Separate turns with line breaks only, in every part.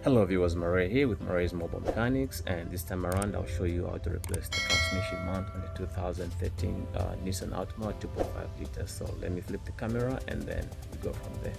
Hello viewers, Murray here with Murray's Mobile Mechanics, and this time around I'll show you how to replace the transmission mount on the 2013 Nissan Altima 2.5 liters. So let me flip the camera and then we go from there.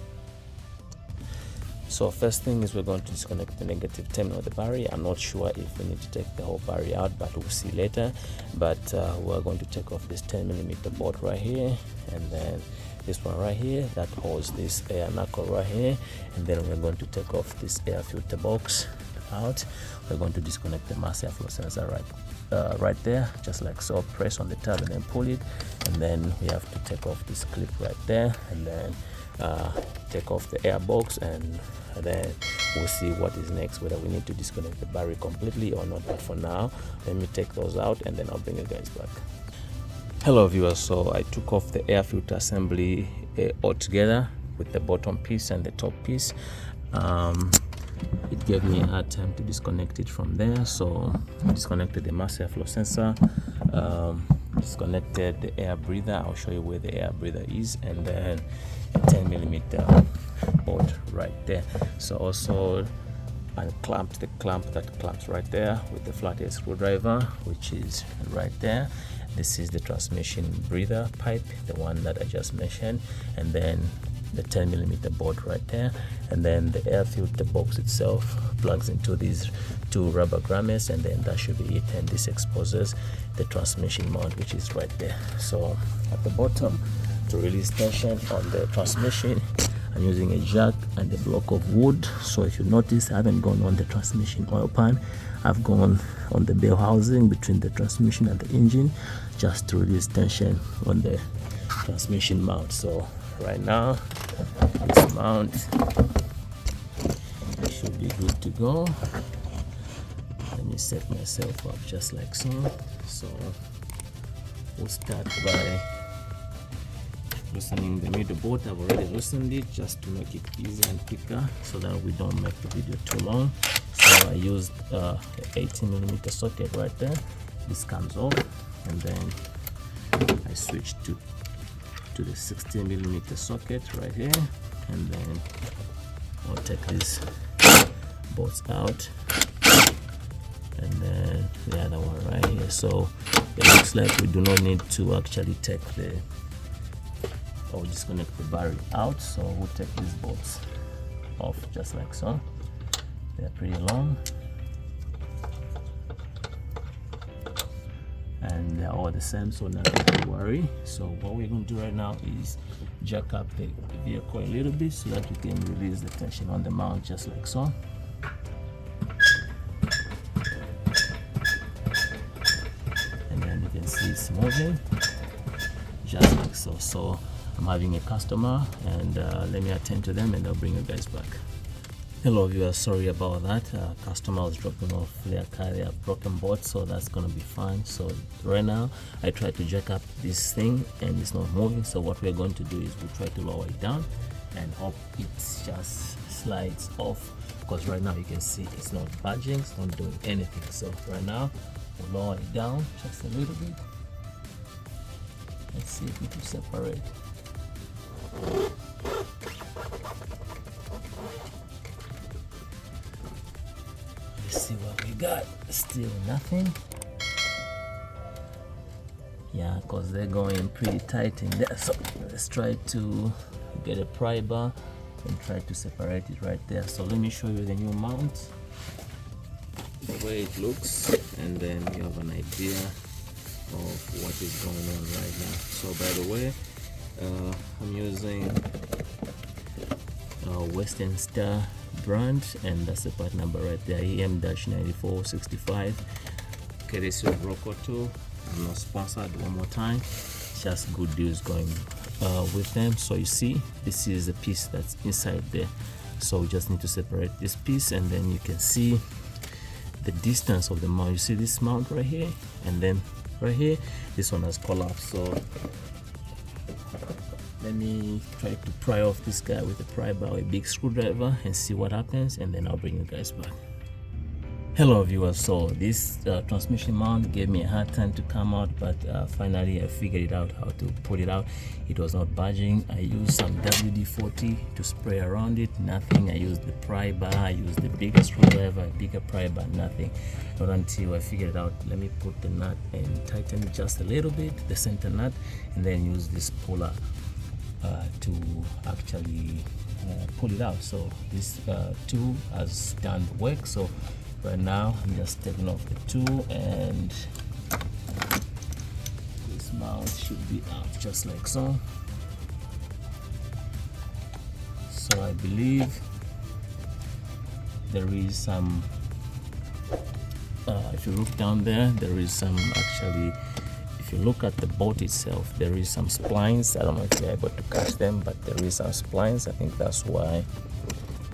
So first thing is we're going to disconnect the negative terminal of the battery. I'm not sure if we need to take the whole battery out, but we'll see later. But we're going to take off this 10mm board right here, and then this one right here that holds this air knuckle right here, and then we're going to take off this air filter box out. We're going to disconnect the mass airflow sensor right there, just like so. Press on the tab and then pull it, and then we have to take off this clip right there, and then take off the air box, and then we'll see what is next, whether we need to disconnect the battery completely or not. But for now, let me take those out and then I'll bring you guys back. Hello viewers, so I took off the air filter assembly altogether with the bottom piece and the top piece. It gave me a hard time to disconnect it from there, so I disconnected the mass airflow sensor, disconnected the air breather. I'll show you where the air breather is, and then 10mm bolt right there. So also unclamped the clamp that clamps right there with the flathead screwdriver, which is right there. This is the transmission breather pipe, the one that I just mentioned, and then the 10mm bolt right there, and then the air filter box itself plugs into these two rubber grommets, and then that should be it. And this exposes the transmission mount, which is right there. So at the bottom, to release tension on the transmission, I'm using a jack and a block of wood. So if you notice, I haven't gone on the transmission oil pan. I've gone on the bell housing between the transmission and the engine, just to release tension on the transmission mount. So right now, this mount should be good to go. Let me set myself up just like so. So we'll start by loosening the middle bolt. I've already loosened it just to make it easier and quicker, so that we don't make the video too long. So I used the 18mm socket right there. This comes off, and then I switched to the 16mm socket right here, and then I'll take these bolts out, and then the other one right here. So it looks like we do not need to actually take or disconnect the battery out, so we'll take these bolts off just like so. They're pretty long and they're all the same, so nothing to worry. So what we're going to do right now is jack up the vehicle a little bit so that we can release the tension on the mount just like so. And then you can see it's moving just like so. So I'm having a customer, and let me attend to them and I'll bring you guys back. Hello viewers, sorry about that. Customer was dropping off their car, they have broken bolt, so that's gonna be fine. So right now I tried to jack up this thing and it's not moving. So what we're going to do is we'll try to lower it down and hope it just slides off, because right now you can see it's not budging, it's not doing anything. So right now we'll lower it down just a little bit. Let's see if it will separate. Let's see what we got. Still nothing. Yeah, because they're going pretty tight in there. So let's try to get a pry bar and try to separate it right there. So let me show you the new mount, the way it looks, and then you have an idea of what is going on right now. So by the way, I'm using Western Star brand, and that's the part number right there, EM-9465, courtesy of Rokoto. I'm not sponsored, one more time, just good deals going with them. So you see, this is the piece that's inside there, so we just need to separate this piece, and then you can see the distance of the mount. You see this mount right here, and then right here this one has collapsed. So let me try to pry off this guy with a pry bar or a big screwdriver and see what happens, and then I'll bring you guys back. Hello viewers, so this transmission mount gave me a hard time to come out, but finally I figured it out how to pull it out. It was not budging. I used some WD-40 to spray around it, nothing. I used the pry bar, I used the bigger screwdriver, bigger pry bar, nothing. Not until I figured it out. Let me put the nut and tighten it just a little bit, the center nut, and then use this puller to actually pull it out. So this tool has done the work. So right now I'm just taking off the tool, and this mount should be out just like so. So I believe there is some if you look down there, there is some actually, if you look at the bolt itself, there is some splines. I don't know if you're able to catch them, but there is some splines. I think that's why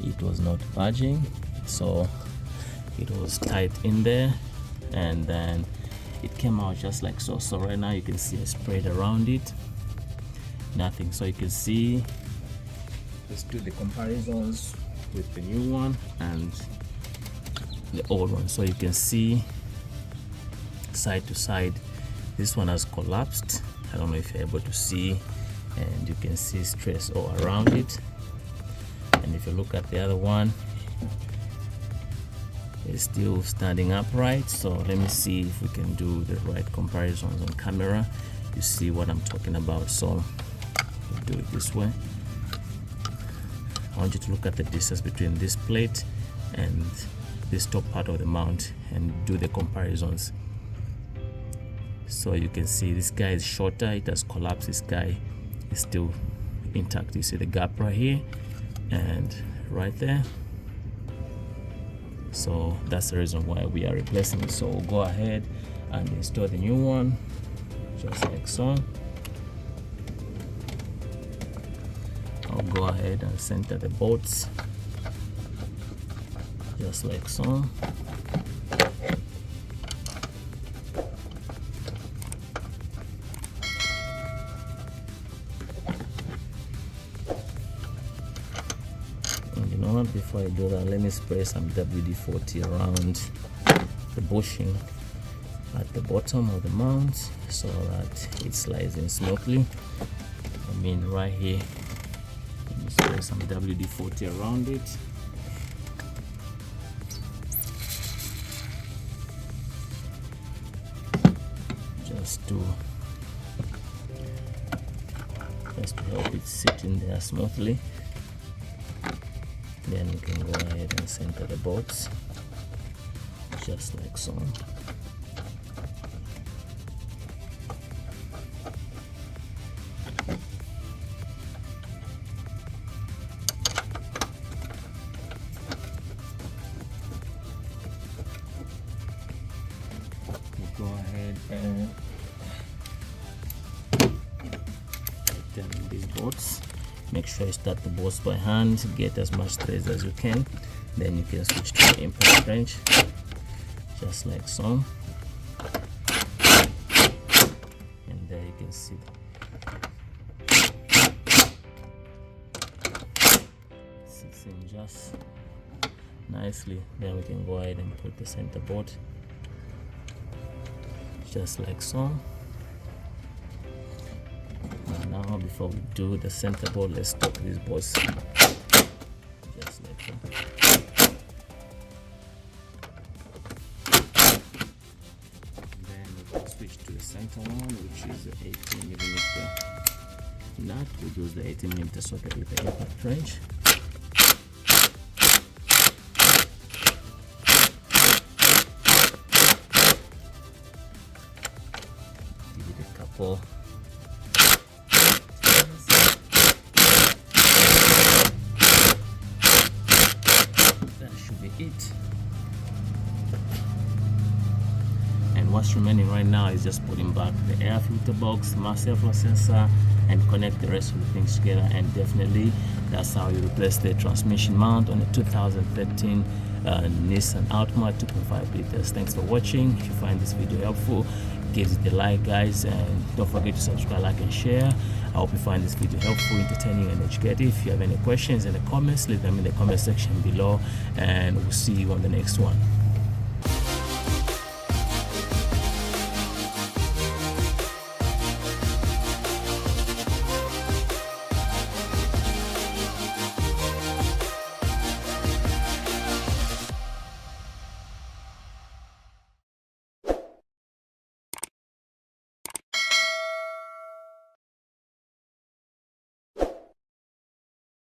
it was not budging. So it was tight in there, and then it came out just like so. So right now you can see I sprayed around it, nothing. So you can see, let's do the comparisons with the new one and the old one. So you can see side to side, this one has collapsed. I don't know if you're able to see, and you can see stress all around it. And if you look at the other one, it's still standing upright. So let me see if we can do the right comparisons on camera. You see what I'm talking about. So we'll do it this way. I want you to look at the distance between this plate and this top part of the mount and do the comparisons. So you can see this guy is shorter, it has collapsed. This guy is still intact. You see the gap right here and right there. So that's the reason why we are replacing it. So we'll go ahead and install the new one just like so. I'll go ahead and center the bolts just like so. And you know what, before I do that, let me spray some WD-40 around the bushing at the bottom of the mount so that it slides in smoothly. I mean right here, let me spray some WD-40 around it. Just to help it sit in there smoothly. Then we can go ahead and center the bolts just like so. Go ahead and tighten these bolts. Make sure you start the bolts by hand, get as much threads as you can, then you can switch to the impact wrench just like so. And there you can see it sits in just nicely. Then we can go ahead and put the center bolt just like so. And now before we do the center bolt, let's stop these bolts just like so. Then we can switch to the center one, which is the 18mm nut. We use the 18mm socket with the impact wrench. Couple that should be it. And what's remaining right now is just putting back the air filter box, mass airflow sensor, and connect the rest of the things together. And definitely that's how you replace the transmission mount on a 2013 Nissan Altima 2.5 liters. Thanks for watching. If you find this video helpful, give it a like, guys, and don't forget to subscribe, like, and share. I hope you find this video helpful, entertaining, and educative. If you have any questions in the comments, leave them in the comment section below, and we'll see you on the next one.